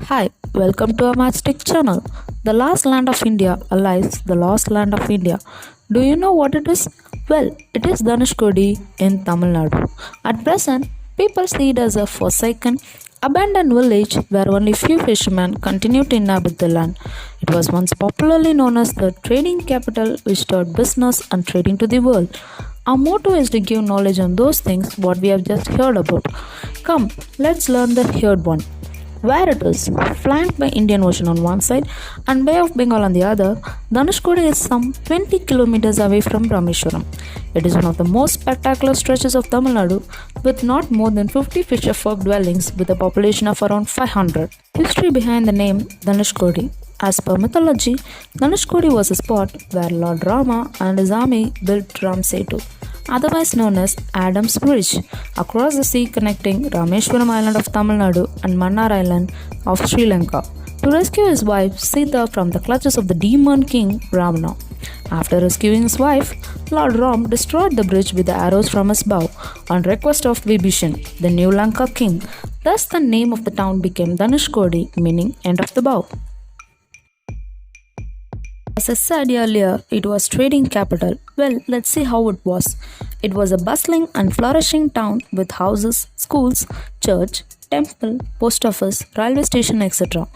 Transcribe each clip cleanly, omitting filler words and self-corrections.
Hi, welcome to our Matchstick channel. The last land of India, alive, the lost land of India. Do you know what it is? Well, it is Dhanushkodi in Tamil Nadu. At present, people see it as a forsaken, abandoned village where only few fishermen continue to inhabit the land. It was once popularly known as the trading capital which taught business and trading to the world. Our motto is to give knowledge on those things what we have just heard about. Come, let's learn the heard one. Where it is flanked by Indian Ocean on one side and Bay of Bengal on the other, Dhanushkodi is some 20 kilometers away from Rameshwaram. It is one of the most spectacular stretches of Tamil Nadu with not more than 50 fisher folk dwellings with a population of around 500. History behind the name Dhanushkodi. As per mythology, Dhanushkodi was a spot where Lord Rama and his army built Ram Setu, otherwise known as Adam's Bridge, across the sea connecting Rameshwaram Island of Tamil Nadu and Mannar Island of Sri Lanka, to rescue his wife Sita from the clutches of the demon king Ravana. After rescuing his wife, Lord Ram destroyed the bridge with the arrows from his bow on request of Vibhishan, the new Lanka king. Thus, the name of the town became Dhanushkodi, meaning end of the bow. As I said earlier, it was trading capital. Well, let's see how it was. It was a bustling and flourishing town with houses, schools, church, temple, post office, railway station, etc.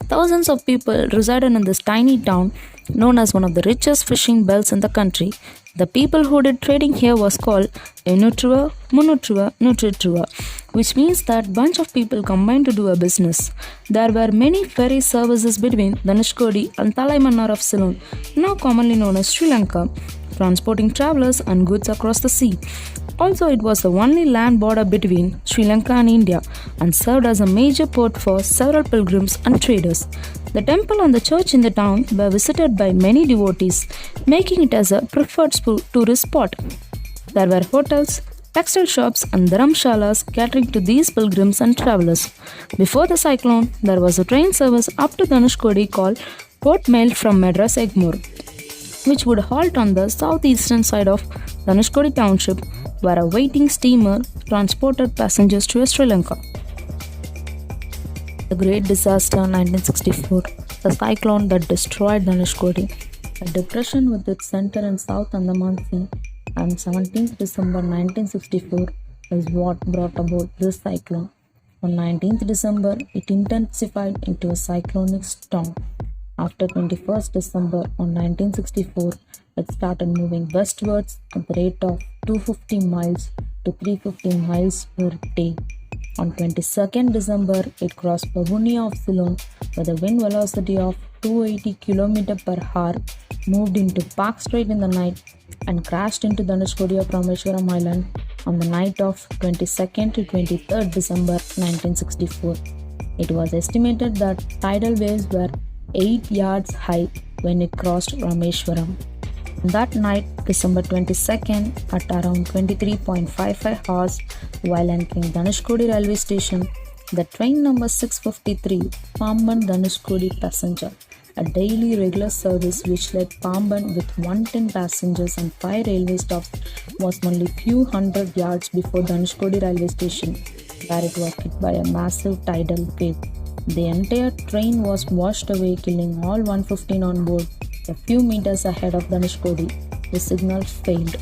Thousands of people resided in this tiny town, known as one of the richest fishing belts in the country. The people who did trading here was called Enutruva, Munutruva, Nutritruva, which means that bunch of people combined to do a business. There were many ferry services between Dhanushkodi and Talaimannar of Ceylon, now commonly known as Sri Lanka, transporting travelers and goods across the sea. Also, it was the only land border between Sri Lanka and India and served as a major port for several pilgrims and traders. The temple and the church in the town were visited by many devotees, making it as a preferred tourist spot. There were hotels, textile shops and dharamshalas catering to these pilgrims and travelers. Before the cyclone, there was a train service up to Dhanushkodi called Port Mail from Madras Egmore, which would halt on the southeastern side of Dhanushkodi township, where a waiting steamer transported passengers to Sri Lanka. The Great Disaster 1964, the cyclone that destroyed Dhanushkodi, a depression with its center in South Andaman Sea, and 17th December 1964 is what brought about this cyclone. On 19th December, it intensified into a cyclonic storm. After 21st December on 1964, it started moving westwards at the rate of 250 miles to 350 miles per day. On 22nd December, it crossed Babunia of Ceylon with a wind velocity of 280 km per hour, moved into Park Strait in the night, and crashed into Dhanushkodi of Rameshwaram Island on the night of 22nd to 23rd December 1964. It was estimated that tidal waves were 8 yards high when it crossed Rameshwaram. That night, December 22nd, at around 23.55 hours, while entering Dhanushkodi railway station, the train number 653, Pamban Dhanushkodi passenger, a daily regular service which led Pamban with 110 passengers and 5 railway stops, was only few hundred yards before Dhanushkodi railway station, where it was hit by a massive tidal wave. The entire train was washed away, killing all 115 on board. A few meters ahead of Dhanushkodi, the signal failed.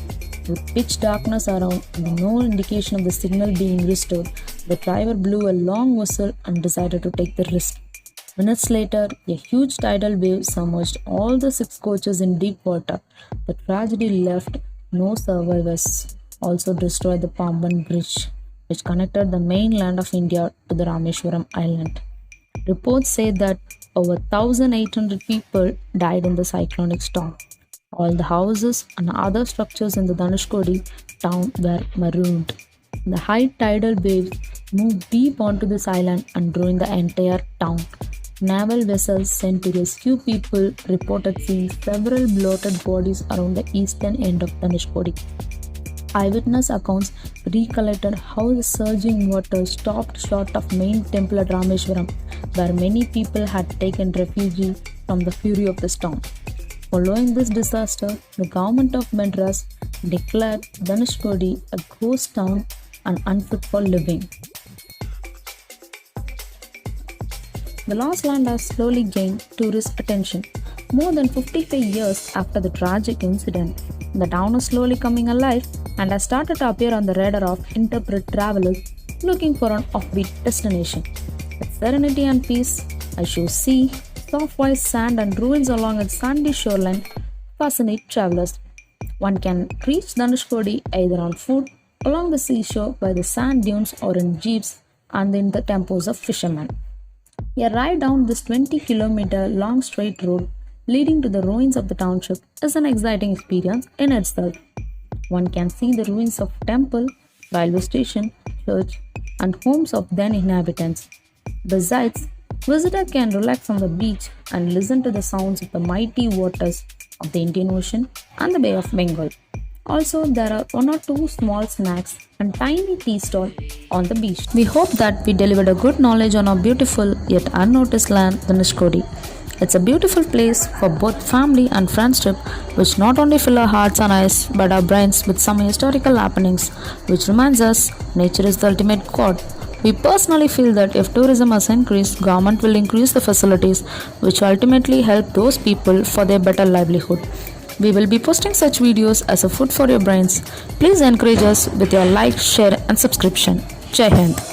With pitch darkness around and no indication of the signal being restored, the driver blew a long whistle and decided to take the risk. Minutes later, a huge tidal wave submerged all the 6 coaches in deep water. The tragedy left no survivors. Also destroyed the Pamban Bridge, which connected the mainland of India to the Rameshwaram Island. Reports say that over 1,800 people died in the cyclonic storm. All the houses and other structures in the Dhanushkodi town were marooned. The high tidal waves moved deep onto this island and ruined the entire town. Naval vessels sent to rescue people reported seeing several bloated bodies around the eastern end of Dhanushkodi. Eyewitness accounts recollected how the surging water stopped short of main temple at Rameshwaram, where many people had taken refuge from the fury of the storm. Following this disaster, the government of Madras declared Dhanushkodi a ghost town and unfit for living. The lost land has slowly gained tourist attention. More than 55 years after the tragic incident, the town is slowly coming alive and has started to appear on the radar of interpret travelers looking for an offbeat destination. With serenity and peace, a shore sea, soft white sand and ruins along its sandy shoreline fascinate travelers. One can reach Dhanushkodi either on foot, along the seashore by the sand dunes or in jeeps and in the tempos of fishermen. A ride down this 20-kilometer long straight road leading to the ruins of the township is an exciting experience in itself. One can see the ruins of temple, railway station, church, and homes of then inhabitants. Besides, visitor can relax on the beach and listen to the sounds of the mighty waters of the Indian Ocean and the Bay of Bengal. Also, there are one or two small snacks and tiny tea stall on the beach. We hope that we delivered a good knowledge on our beautiful yet unnoticed land, Dhanushkodi. It's a beautiful place for both family and friends trip, which not only fill our hearts and eyes but our brains with some historical happenings, which reminds us nature is the ultimate god. We personally feel that if tourism has increased, government will increase the facilities, which ultimately help those people for their better livelihood. We will be posting such videos as a food for your brains. Please encourage us with your like, share and subscription. Jai Hind.